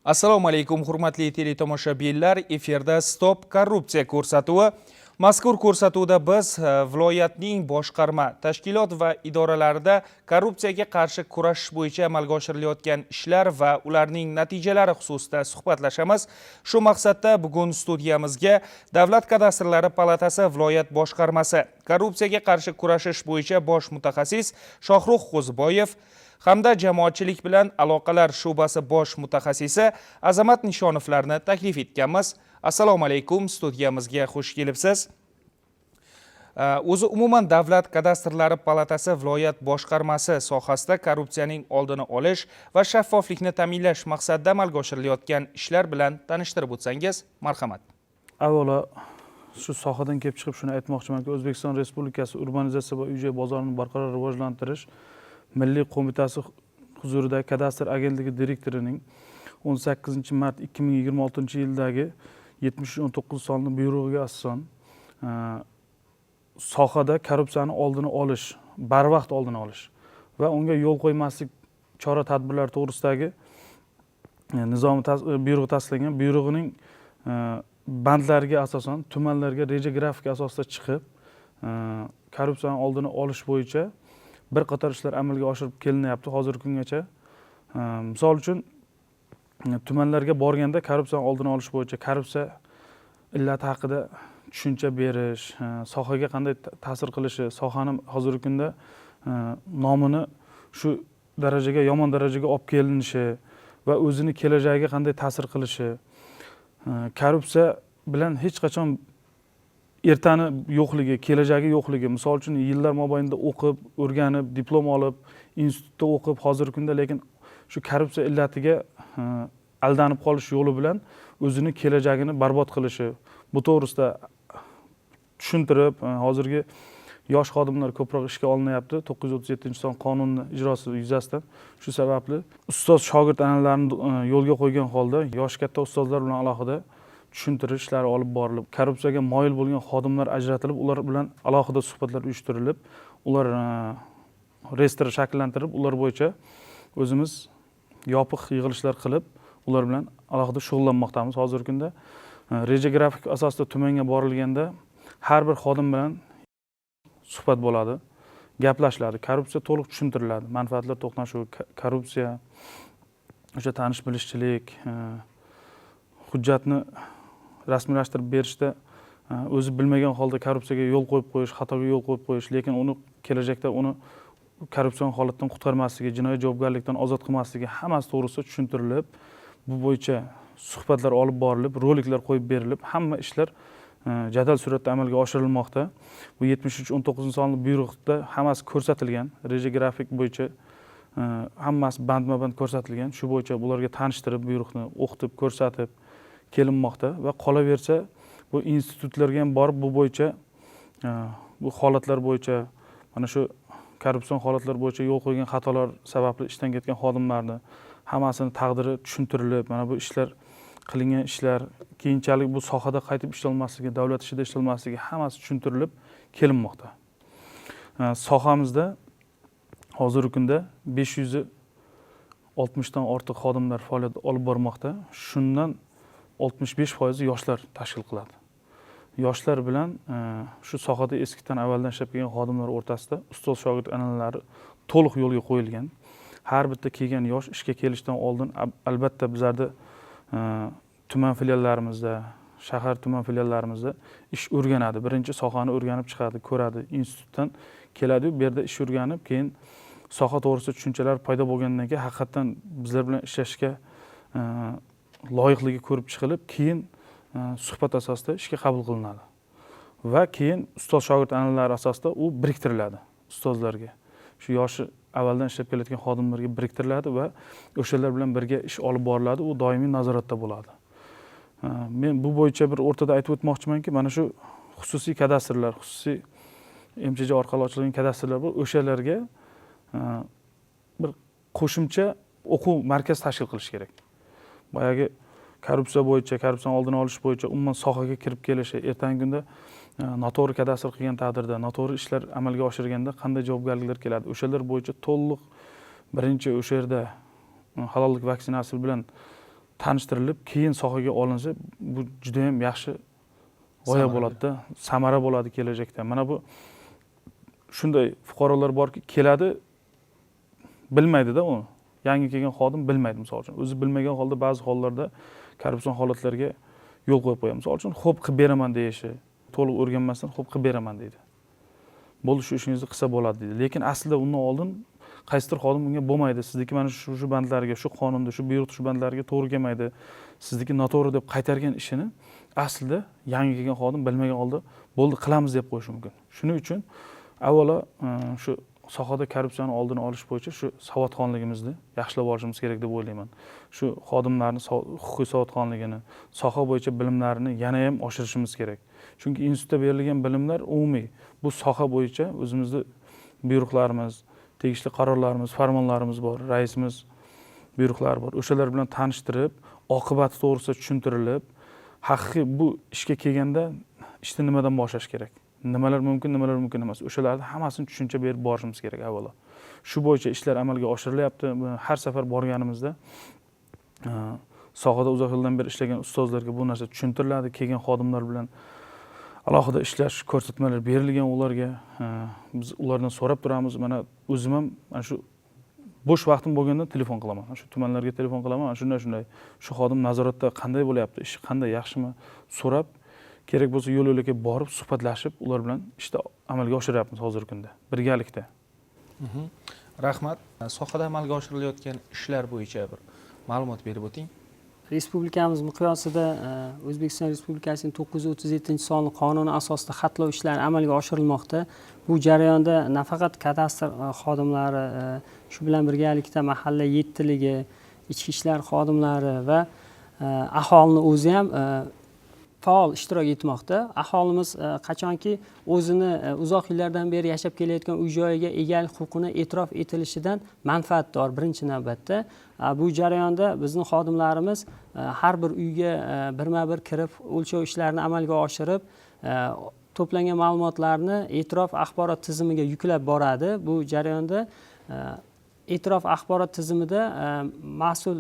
Assalomu alaykum, hurmatli teletomoshabinlar. Efirda Stop korrupsiya ko'rsatuvi. Mazkur ko'rsatuvda biz viloyatning boshqarma, tashkilot va idoralarida korrupsiyaga qarshi kurashish bo'yicha amalga oshirilayotgan ishlar va ularning natijalari xususida suhbatlashamiz. Shu maqsadda bugun studiyamizga Davlat kadastrlari palatasi viloyat boshqarmasi, korrupsiyaga qarshi kurashish bo'yicha bosh mutaxassis Shohruh Qo'ziboyev hamda jamoatchilik bilan aloqalar shubasi bosh mutaxassisi Azamat Nishonovlarni taklif etganmiz. Assalomu alaykum, studiyamizga xush kelibsiz. O'zi umuman Davlat kadastrlari palatasi viloyat boshqarmasi sohasida korrupsiyaning oldini olish va shaffoflikni ta'minlash maqsadida amalga oshirilayotgan ishlar bilan tanishtirib o'tsangiz, marhamat. Avvalo, shu sohadan kelib chiqib shuni aytmoqchimanki, O'zbekiston Respublikasi urbanizatsiya va uy-joy bozorini barqaror rivojlantirish Milliy qo'mitasi huzuridagi kadastr agentligi direktorining 18-mart 2026-yildagi 70-19 sonli buyrug'iga asosan sohada korrupsiyani oldini olish, barvaqt oldini olish va unga yo'l qo'ymaslik chora-tadbirlar to'g'risidagi buyrug'i tasdiqlangan. Buyrug'ining bandlariga asosan tumanlarga reja grafik asosida chiqib, korrupsiyani oldini olish bo'yicha bir qator ishlar amalga oshirib kelinyapti hozirgi kungacha. Misol uchun tumanlarga borganda korrupsiyani oldini olish bo'yicha korrupsiya illati haqida tushuncha berish, sohaga qanday ta'sir qilishi, sohani hozirgi kunda nomini shu darajaga, yomon darajaga olib kelinishi va o'zini kelajagiga qanday ta'sir qilishi, korrupsiya bilan hech qachon ertani yo'qligi, kelajagi yo'qligi. Misol uchun yillar mobaynida o'qib, o'rganib, diplom olib, institutda o'qib, hozirgi kunda lekin shu korrupsiya illatiga aldanib qolish yo'li bilan o'zini kelajagini barbod qilishi. Bu to'g'risida tushuntirib, hozirgi yosh xodimlar ko'proq ishga olinyapti. 937-son qonunni ijrosi yuzasidan. Shu sababli ustoz shogird an'analarini yo'lga qo'ygan holda yosh katta ustozlar bilan alohida tushuntirish ishlari olib borilib, korrupsiyaga moyil bo'lgan xodimlar ajratilib, ular bilan alohida suhbatlar uyushtirilib, ular reyestr shakllantirib, ular bo'yicha o'zimiz yopiq yig'ilishlar qilib, ular bilan alohida shug'ullanmoqdamiz. Hozirgi kunda reja grafik asosida tumanga borilganda har bir xodim bilan suhbat bo'ladi, gaplashiladi, korrupsiya to'liq tushuntiriladi, manfaatlar to'qnashuvi, korrupsiya, o'sha tanish-bilishchilik, hujjatni rasmiylashtirib berishda o'zi bilmagan holda korrupsiyaga yo'l qo'yib qo'yish, xatoga yo'l qo'yib qo'yish, lekin uni kelajakda uni korrupsion holatdan qutqarmasligi, jinoiy javobgarlikdan ozod qilmasligi hammasi to'g'risida tushuntirilib, bu bo'yicha suhbatlar olib borilib, roliklar qo'yib berilib, hamma ishlar jadal suratda amalga oshirilmoqda. Bu 73-19 sonli buyruqda hammasi ko'rsatilgan, reja grafik bo'yicha hammasi bandma-band ko'rsatilgan. Shu bo'yicha bularga tanishtirib, buyruqni o'qitib, ko'rsatib kelinmoqda va qolaversa bu institutlarga ham borib bu bo'yicha bu holatlar bo'yicha mana shu korrupsion holatlar bo'yicha yo'l qo'ygan xatolar sababli ishdan ketgan xodimlarni hammasini taqdiri tushuntirilib, mana bu ishlar qilingan ishlar keyinchalik bu sohada qaytib ishlanmasligi, davlat ishida ishlanmasligi hammasi tushuntirilib kelinmoqda. Sohamizda hozirgi kunda 560 dan ortiq xodimlar faoliyat olib bormoqda. Shundan 65% yoshlar tashkil qiladi. Yoshlar bilan shu sohada eskidan avvaldan ishlab kelgan xodimlar o'rtasida ustoz shogird an'analari to'liq yo'lga qo'yilgan. Har bitta kelgan yosh ishga kelishdan oldin albatta bizlarda tuman filiallarimizda, shahar tuman filiallarimizda ish o'rganadi. Birinchi sohani o'rganib chiqadi, ko'radi, institutdan keladi, bu yerda ish o'rganib, keyin soha to'g'risida tushunchalar paydo bo'lgandan keyin haqiqatan bizlar bilan ishlashga loyiqligi ko'rib chiqilib, keyin suhbat asosida ishga qabul qilinadi. Va keyin ustoz shogird an'analari asosida u biriktiriladi ustozlarga. Shu yoshi avvaldan ishlab kelayotgan xodimlarga biriktiriladi va o'shalar bilan birga ish olib boriladi. U doimiy nazoratda bo'ladi. Men bu bo'yicha bir o'rtada aytib o'tmoqchimanki, mana shu xususiy kadastrlar, xususiy MChJ orqali ochilgan kadastrlar bor. O'shalarga bir qo'shimcha o'quv markazi tashkil qilish kerak. Boyagi korrupsiya bo'yicha, korrupsiyani oldini olish bo'yicha umuman sohaga kirib kelishi, ertangi kunda noto'g'ri kadastr qilgan taqdirda, noto'g'ri ishlar amalga oshirganda qanday javobgarliklar keladi, o'shalar bo'yicha to'liq birinchi o'sha yerda halollik vaksinasi bilan tanishtirilib keyin sohaga olinsa bu juda ham yaxshi g'oya bo'ladida, samara bo'ladi kelajakda. Mana bu shunday fuqarolar borki, keladi, bilmaydi-da uni. Yangi kelgan xodim bilmaydi, misol uchun. O'zi bilmagan holda ba'zi hollarda korrupsion holatlarga yo'l qo'yib qo'yadi. Misol uchun, xo'p qilib beraman deyishi, to'liq o'rganmasdan xo'p qilib beraman deydi. Bo'ldi, shu ishingizni qilsa bo'ladi deydi. Lekin aslida undan oldin qaysidir xodim unga bo'lmaydi. Sizniki mana shu bandlarga, shu qonunda, shu buyruq shu bandlarga to'g'ri kelmaydi. Sizniki noto'g'ri deb qaytargan ishini aslida yangi kelgan xodim bilmagan holda bo'ldi, qilamiz deb qo'yishi mumkin. Shuning uchun avvalo shu sohada korrupsiyani oldini olish bo'yicha shu savodxonligimizni yaxshilab olishimiz kerak deb o'ylayman. Shu xodimlarning huquqiy savodxonligini, soha bo'yicha bilimlarini yana ham oshirishimiz kerak. Chunki institutda berilgan bilimlar umumiy. Bu soha bo'yicha o'zimizning buyruqlarimiz, tegishli qarorlarimiz, farmonlarimiz bor, raisimiz buyruqlari bor. O'shalar bilan tanishtirib, oqibati to'g'risida tushuntirilib, haqiqiy bu ishga kelganda ishni nimadan boshlash kerak? Nimalar mumkin, nimalar mumkin emas. O'shalarni hammasini tushuncha berib borishimiz kerak avvalo. Shu bo'yicha ishlar amalga oshirilyapti. Har safar borganimizda sohada uzoq yildan beri ishlagan ustozlarga bu narsa tushuntiriladi. Kelgan xodimlar bilan alohida ishlash ko'rsatmalar berilgan ularga. Biz ulardan so'rab turamiz. Mana o'zim ham mana shu bo'sh vaqtim bo'lganda telefon qilaman. Shu tumanlarga telefon qilaman. Shunday shu xodim nazoratda qanday bo'lyapti, ishi qanday, yaxshimi so'rab, kerak bo'lsa yo'l-yo'lakay borib suhbatlashib, ular bilan ishni amalga oshiryapmiz hozirgi kunda birgalikda. Rahmat. Sohada amalga oshirilayotgan ishlar bo'yicha bir ma'lumot berib o'ting. Respublikamiz miqyosida O'zbekiston Respublikasining 937-sonli qonuni asosida xatlov ishlari amalga oshirilmoqda. Bu jarayonda nafaqat kadastr xodimlari, shu bilan birgalikda mahalla yettiligi, ichki ishlar xodimlari va aholini o'zi ham faol ishtirok etmoqda. Aholimiz qachonki o'zini uzoq yillardan beri yashab kelayotgan uy joyiga egalik huquqini e'tirof etilishidan manfaatdor birinchi navbatda. Bu jarayonda bizning xodimlarimiz har bir uyga birma-bir kirib, o'lchov ishlarini amalga oshirib, to'plangan ma'lumotlarni e'tirof axborot tizimiga yuklab boradi. Bu jarayonda e'tirof axborot tizimida mas'ul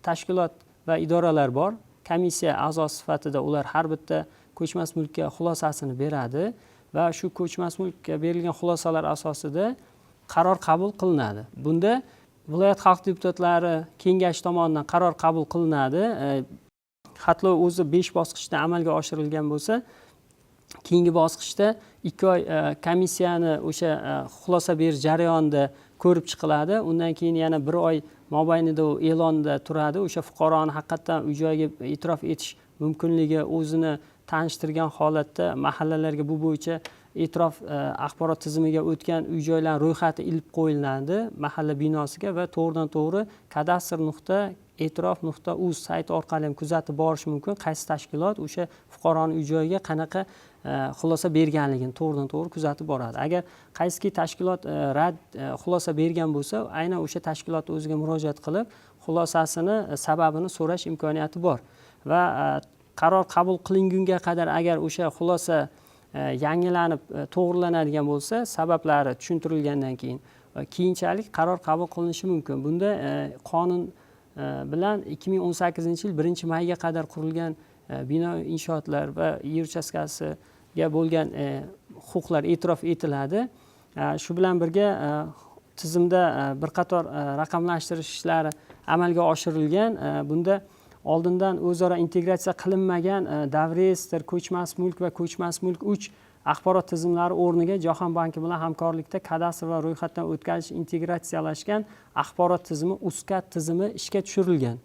tashkilot va idoralar bor. Komissiya a'zosi sifatida ular har bitta ko'chmas mulkka xulosasini beradi va shu ko'chmas mulkka berilgan xulosalar asosida qaror qabul qilinadi. Bunda viloyat xalq deputatlari kengashi tomonidan qaror qabul qilinadi. Xatlov o'zi 5 bosqichda amalga oshirilgan bo'lsa, keyingi bosqichda 2 oy komissiyani o'sha xulosa berish jarayonida ko'rib chiqiladi. Undan keyin yana 1 oy mobaynida u e'londa turadi. O'sha fuqaroni haqiqatan uy joyiga e'tirof etish mumkinligi o'zini tanishtirgan holatda mahallalarga bu bo'yicha e'tirof axborot tizimiga o'tgan uy joylar ro'yxati ilib qo'yiladi mahalla binosiga va to'g'ridan-to'g'ri kadastr.e'tirof.uz sayti orqali ham kuzatib borish mumkin. Qaysi tashkilot o'sha fuqaroning uy joyiga qanaqa xulosa berganligini to'g'ridan-to'g'ri kuzatib boradi. Agar qaysiki tashkilot rad xulosa bergan bo'lsa, aynan o'sha tashkilot o'ziga murojaat qilib, xulosasini, sababini so'rash imkoniyati bor. Va qaror qabul qilingunga qadar agar o'sha xulosa yangilanib to'g'rilanadigan bo'lsa, sabablari tushuntirilgandan keyin keyinchalik qaror qabul qilinishi mumkin. Bunda qonun bilan 2018-yil 1-mayga qadar qurilgan bino inshootlar va yer uchastkasiga bo'lgan huquqlar e'tirof etiladi. Shu bilan birga tizimda bir qator raqamlashtirish ishlari amalga oshirilgan. Bunda oldindan o'zaro integratsiya qilinmagan Davreyestr, ko'chmas mulk va ko'chmas mulk 3 axborot tizimlari o'rniga Jahon banki bilan hamkorlikda kadastr va ro'yxatdan o'tkazish integratsiyalashgan axborot tizimi USCAD tizimi ishga tushirilgan.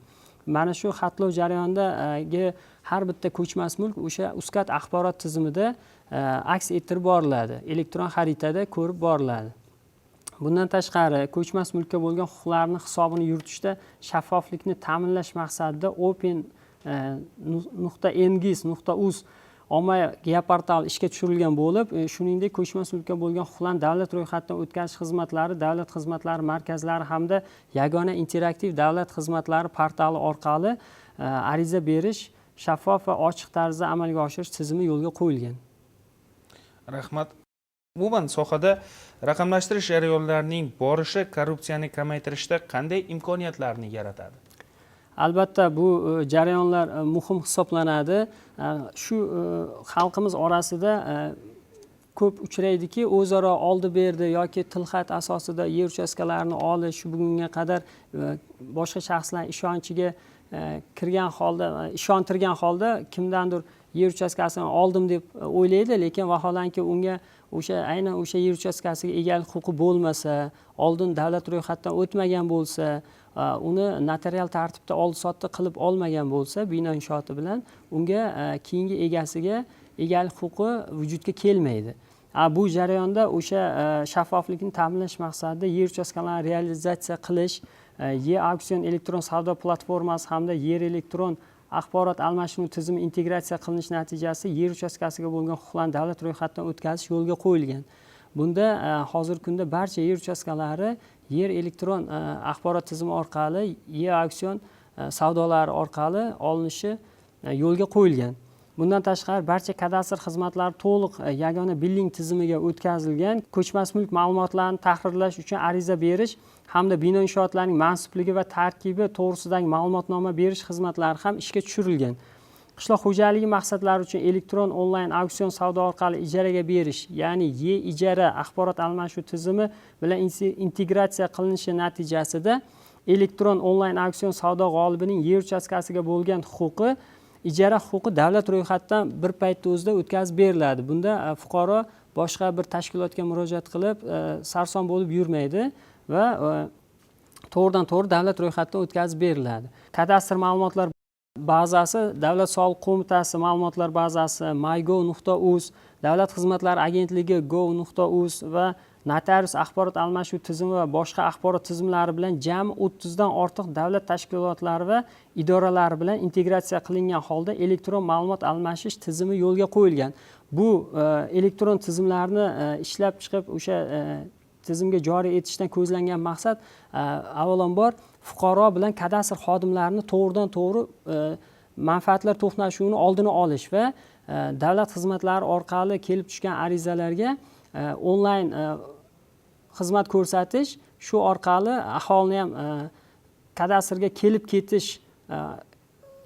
Mana shu xatlov jarayonidagi har bitta ko'chmas mulk o'sha USCAD axborot tizimida aks ettirib boriladi, elektron xaritada ko'rib boriladi. Bundan tashqari ko'chmas mulkka bo'lgan huquqlarni hisobini yuritishda shaffoflikni ta'minlash maqsadida open.ngis.uz ommaviy geoportal ishga tushirilgan bo'lib, shuningdek ko'chmas mulkka bo'lgan huquqlarni davlat ro'yxatidan o'tkazish xizmatlari, davlat xizmatlari markazlari hamda yagona interaktiv davlat xizmatlari portali orqali ariza berish, shaffof va ochiq tarzda amalga oshirish tizimi yo'lga qo'yilgan. Rahmat. Umuman sohada raqamlashtirish jarayonlarining borishi korrupsiyani kamaytirishda qanday imkoniyatlarni yaratadi? albatta bu jarayonlar muhim hisoblanadi. Shu xalqimiz orasida ko'p uchraydiki, o'zaro oldi berdi yoki tilxat asosida yer uchastkalarini olish bugunga qadar boshqa shaxslar ishonchiga kirgan holda, ishontirgan holda kimdandir yer uchastkasini oldim deb o'ylaydi, lekin vaholanki unga aynan o'sha yer uchastkasiga egalik huquqi bo'lmasa, oldin davlat ro'yxatidan o'tmagan bo'lsa, uni notarial tartibda oldi-sotdi qilib olmagan bo'lsa, bino inshooti bilan unga keyingi egasiga egalik huquqi vujudga kelmaydi. Bu jarayonda o'sha shaffoflikni ta'minlash maqsadida yer uchastkalarini realizatsiya qilish, e-auksion elektron savdo platformasi hamda yer elektron axborot almashinuv tizimi integratsiya qilinish natijasida yer uchastkasiga bo'lgan huquqlarni davlat ro'yxatidan o'tkazish yo'lga qo'yilgan. Bunda hozirgi kunda barcha yer uchastkalari yer elektron axborot tizimi orqali, e-auksion savdolari orqali olinishi yo'lga qo'yilgan. Bundan tashqari barcha kadastr xizmatlari to'liq yagona billing tizimiga o'tkazilgan. Ko'chmas mulk ma'lumotlarini tahrirlash uchun ariza berish hamda bino inshootlarining mansubligi va tarkibi to'g'risidagi ma'lumotnoma berish xizmatlari ham ishga tushirilgan. Qishloq xo'jaligi maqsadlari uchun elektron onlayn auksion savdo orqali ijaraga berish, ya'ni e-ijara axborot almashuv tizimi bilan integratsiya qilinishi natijasida elektron onlayn auksion savdo g'olibining yer uchastkasiga bo'lgan huquqi, ijara huquqi davlat ro'yxatidan bir paytda o'zida o'tkazib beriladi. Bunda fuqaro boshqa bir tashkilotga murojaat qilib sarson bo'lib yurmaydi va to'g'ridan to'g'ri davlat ro'yxatidan o'tkazib beriladi. Kadastr ma'lumotlar bazasi, Davlat soliq qo'mitasi ma'lumotlar bazasi, mygov.uz, Davlat xizmatlari agentligi gov.uz va notarius axborot almashuv tizimi va boshqa axborot tizimlari bilan jami 30 dan ortiq davlat tashkilotlari va idoralari bilan integratsiya qilingan holda elektron ma'lumot almashish tizimi yo'lga qo'yilgan. Bu elektron tizimlarni ishlab chiqib o'sha tizimga joriy etishdan ko'zlangan maqsad avvalambor fuqaro bilan kadastr xodimlarini to'g'ridan to'g'ri manfaatlar to'qnashuvini oldini olish va davlat xizmatlari orqali kelib tushgan arizalarga onlayn xizmat ko'rsatish, shu orqali aholini ham kadastrga kelib ketish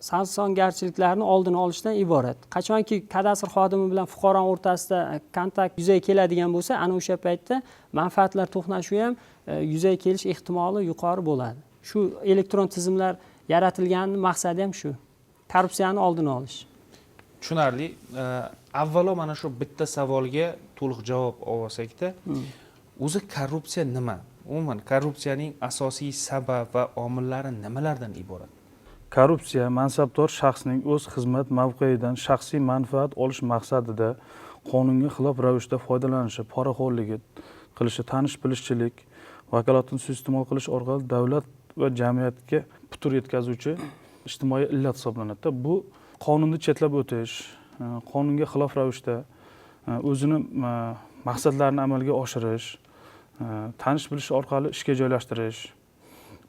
sarsongarchiliklarni oldini olishdan iborat. Qachonki kadastr xodimi bilan fuqaro o'rtasida kontakt yuzaga keladigan bo'lsa, ana o'sha paytda manfaatlar to'qnashuvi ham yuzaga kelish ehtimoli yuqori bo'ladi. Shu elektron tizimlar yaratilganining maqsadi ham shu. Korrupsiyani oldini olish. Tushunarli. Avvalo mana shu bitta savolga to'liq javob olsak-da, o'zi korrupsiya nima? Umuman korrupsiyaning asosiy sabab va omillari nimalardan iborat? Korrupsiya mansabdor shaxsning o'z xizmat mavqeyidan shaxsiy manfaat olish maqsadida qonunga xilof ravishda foydalanishi, poraxo'rligi qilishi, tanish-bilishchilik, vakolatini suiiste'mol qilish orqali davlat va jamiyatga putur yetkazuvchi ijtimoiy illat hisoblanadi. Bu qonunni chetlab o'tish, qonunga xilof ravishda o'zini maqsadlarini amalga oshirish, tanish-bilish orqali ishga joylashtirish,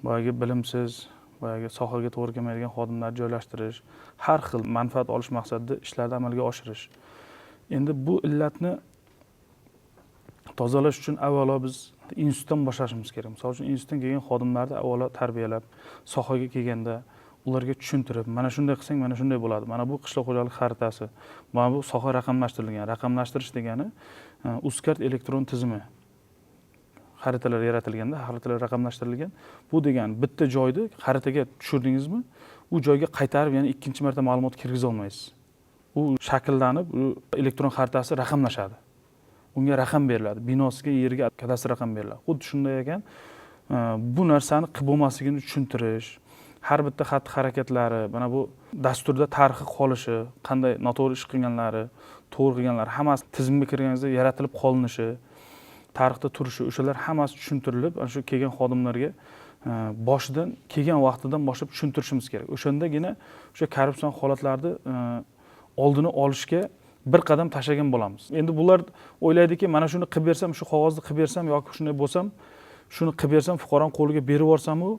boyagi bilimsiz, boyagi sohaga to'g'ri kelmaydigan xodimlarni joylashtirish, har xil manfaat olish maqsadida ishlarni amalga oshirish. Endi bu illatni tozalash uchun avvalo biz institutdan boshlashimiz kerak. Misol uchun institutdan kelgan xodimlarni avvalo tarbiyalab, sohaga kelganda ularga tushuntirib, mana shunday qilsang, mana shunday bo'ladi. Mana bu qishloq xo'jalik xaritasi, mana bu soha raqamlashtirilgan. Raqamlashtirish degani Uzcard elektron tizimi xaritalar yaratilganda, xaritalar raqamlashtirilgan. Bu degani bitta joyni xaritaga tushirdingizmi, u joyga qaytarib yana ikkinchi marta ma'lumot kirgiza olmaysiz. U shakllanib, elektron xaritasi raqamlashadi. Unga raqam beriladi, binosiga, yeriga kadastr raqam beriladi. Xuddi shunday ekan, bu narsani qilib bo'lmasligini tushuntirish, har bitta xatti-harakatlari, mana bu dasturda tarixi qolishi, qanday noto'g'ri ish qilganlari, to'g'ri qilganlari hammasi tizimga kirganingizda yaratilib qolinishi, tarixda turishi, o'shalar hammasi tushuntirilib, ana shu kelgan xodimlarga boshidan, kelgan vaqtidan boshlab tushuntirishimiz kerak. O'shandagina o'sha korrupsion holatlarni oldini olishga bir qadam tashlagan bo'lamiz. Endi bular o'ylaydiki, mana shuni qilib bersam, shu qog'ozni qilib bersam yoki shunday bo'lsam, shuni qilib bersam, fuqaroning qo'liga berib yuborsam, u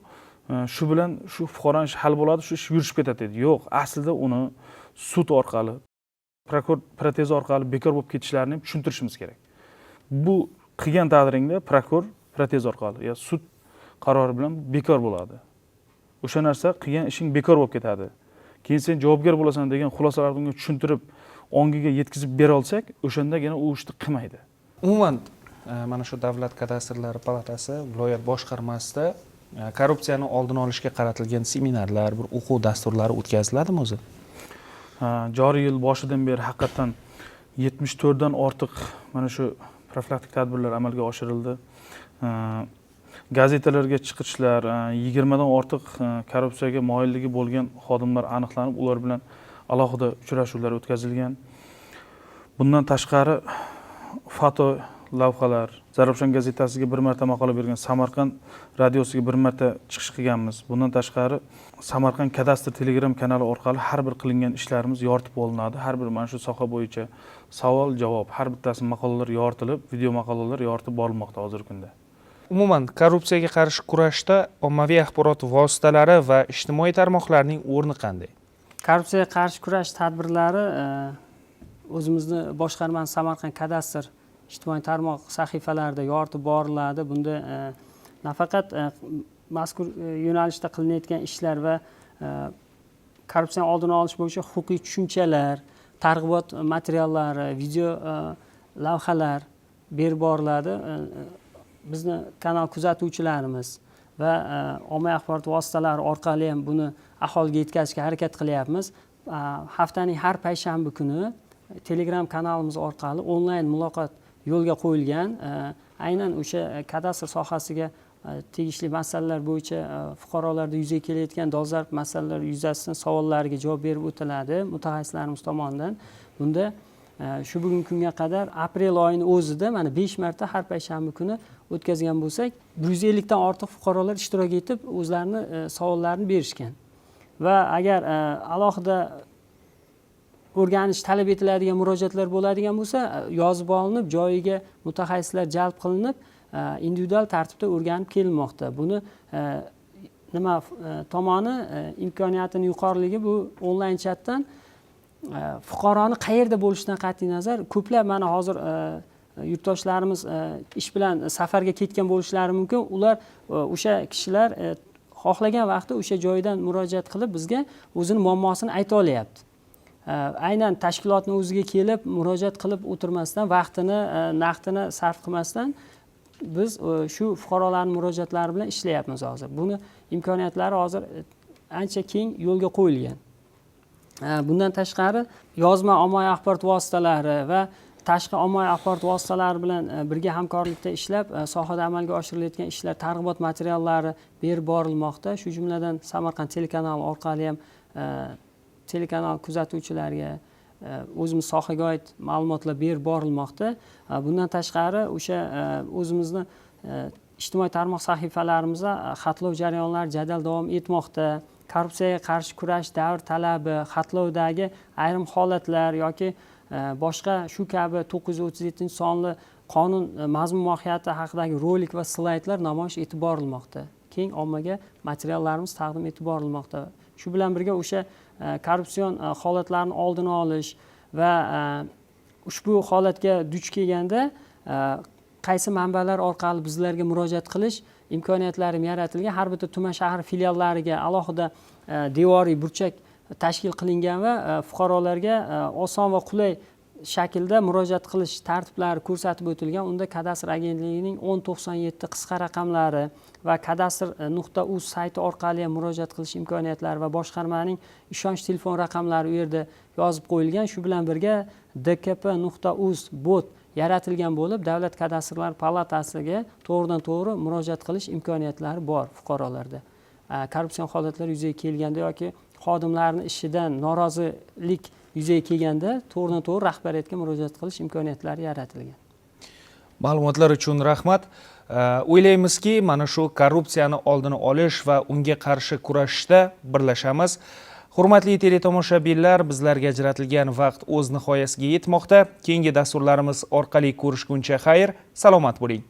shu bilan shu fuqaroning ishi hal bo'ladi, shu ish yurishib ketadi dedi. Yo'q, aslida uni sud orqali, protez orqali bekor bo'lib ketishlarini ham tushuntirishimiz kerak. Bu qilgan taqdiringda prokuror protez orqali yo sud qarori bilan bekor bo'ladi. o'sha narsa qilgan ishing bekor bo'lib ketadi. Keyin sen javobgar bo'lasan degan xulosalarni unga tushuntirib, ongiga yetkazib bera olsak, o'shandagina u ishni qilmaydi. Umuman mana shu Davlat kadastrlari palatasi viloyat boshqarmasida korrupsiyani oldini olishga qaratilgan seminarlar, bir o'quv dasturlari o'tkaziladimi o'zi? Joriy yil boshidan beri haqiqatan 74 dan ortiq mana shu profilaktik tadbirlar amalga oshirildi. Gazetalarga chiqishlar, 20 dan ortiq korrupsiyaga moyilligi bo'lgan xodimlar aniqlanib, ular bilan alohida uchrashuvlar o'tkazilgan. Bundan tashqari foto lavhalar, Zarafshon gazetasiga bir marta maqola bergan, Samarqand radiosiga bir marta chiqish qilganmiz. Bundan tashqari Samarqand kadastr Telegram kanali orqali har bir qilingan ishlarimiz yoritib olinadi. Har bir mana shu soha bo'yicha savol, javob, har bittasi maqolalar yoritilib, video maqolalar yoritib borilmoqda hozirgi kunda. Umuman korrupsiyaga qarshi kurashda ommaviy axborot vositalari va ijtimoiy tarmoqlarning o'rni qanday? Korrupsiyaga qarshi kurash tadbirlari o'zimizni boshqarmamiz Samarqand kadastr ijtimoiy tarmoq sahifalarida yoritib boriladi. Bunda nafaqat mazkur yo'nalishda qilinayotgan ishlar va korrupsiyani oldini olish bo'yicha huquqiy tushunchalar, targ'ibot materiallari, video lavhalar berib boriladi. Bizni kanal kuzatuvchilarimiz va ommaviy axborot vositalari orqali ham buni aholiga yetkazishga harakat qilyapmiz. Haftaning har payshanba kuni Telegram kanalimiz orqali onlayn muloqot yo'lga qo'yilgan. Aynan o'sha kadastr sohasiga tegishli masalalar bo'yicha fuqarolarda yuzaga kelayotgan dolzarb masalalar yuzasidan savollariga javob berib o'tiladi mutaxassislarimiz tomonidan. Bunda shu bugungi kunga qadar aprel oyining o'zida mana 5 marta har payshanba kuni o'tkazgan bo'lsak, 150 dan ortiq fuqarolar ishtirok etib, o'zlarini savollarini berishgan. Va agar alohida o'rganish talab etiladigan murojaatlar bo'ladigan bo'lsa, yozib olinib, joyiga mutaxassislar jalb qilinib, individual tartibda o'rganib kelinmoqda. Buni nima tomoni imkoniyatini yuqoriligi bu onlayn chatdan fuqaroni qayerda bo'lishidan qat'iy nazar ko'plab mana hozir yurtdoshlarimiz ish bilan safarga ketgan bo'lishlari mumkin. Ular o'sha kishilar xohlagan vaqtda o'sha joydan murojaat qilib bizga o'zini muammosini ayta olyapti. Aynan tashkilotning o'ziga kelib murojaat qilib o'tirmasdan, vaqtini, naqdini sarf qilmasdan biz shu fuqarolarning murojaatlari bilan ishlayapmiz hozir. Buni imkoniyatlari hozir ancha keng yo'lga qo'yilgan. Bundan tashqari yozma ommaviy axborot vositalari va tashqi ommaviy axborot vositalari bilan birga hamkorlikda ishlab, sohada amalga oshirilayotgan ishlar, targ'ibot materiallari berib borilmoqda. Shu jumladan Samarqand telekanali orqali ham telekanal kuzatuvchilariga o'zimiz sohaga oid ma'lumotlar berib borilmoqda. Bundan tashqari o'sha o'zimizni ijtimoiy tarmoq sahifalarimizda xatlov jarayonlari jadal davom etmoqda. Korrupsiyaga qarshi kurash davr talabi, xatlovdagi ayrim holatlar yoki boshqa shu kabi 937-sonli qonun mazmun mohiyati haqidagi rolik va slaydlar namoyish etib borilmoqda. Keng ommaga materiallarimiz taqdim etib borilmoqda. Shu bilan birga o'sha korrupsion holatlarni oldini olish va ushbu holatga duch kelganda qaysi manbalar orqali bizlarga murojaat qilish imkoniyatlari yaratilgan. Har bitta tuman shahar filiallariga alohida devoriy burchak tashkil qilingan va fuqarolarga oson va qulay shaklda murojaat qilish tartiblari ko'rsatib o'tilgan. Unda kadastr agentligining 1097 qisqa raqamlari va kadastr.uz sayti orqali murojaat qilish imkoniyatlari va boshqarmaning ishonch telefon raqamlari u yerda yozib qo'yilgan. Shu bilan birga dkp.uz bot yaratilgan bo'lib, Davlat kadastrlari palatasiga to'g'ridan-to'g'ri murojaat qilish imkoniyatlari bor fuqarolarda. Korrupsion holatlar yuzaga kelganda yoki xodimlarning ishidan norozilik yuzaga kelganda to'g'ridan-to'g'ri rahbariyatga murojaat qilish imkoniyatlari yaratilgan. Ma'lumotlar uchun rahmat. O'ylaymizki, mana shu korrupsiyani oldini olish va unga qarshi kurashishda birlashamiz. Hurmatli teletomoshabinlar, bizlarga ajratilgan vaqt o'z nihoyasiga yetmoqda. Keyingi dasturlarimiz orqali ko'rishguncha xayr, salomat bo'ling.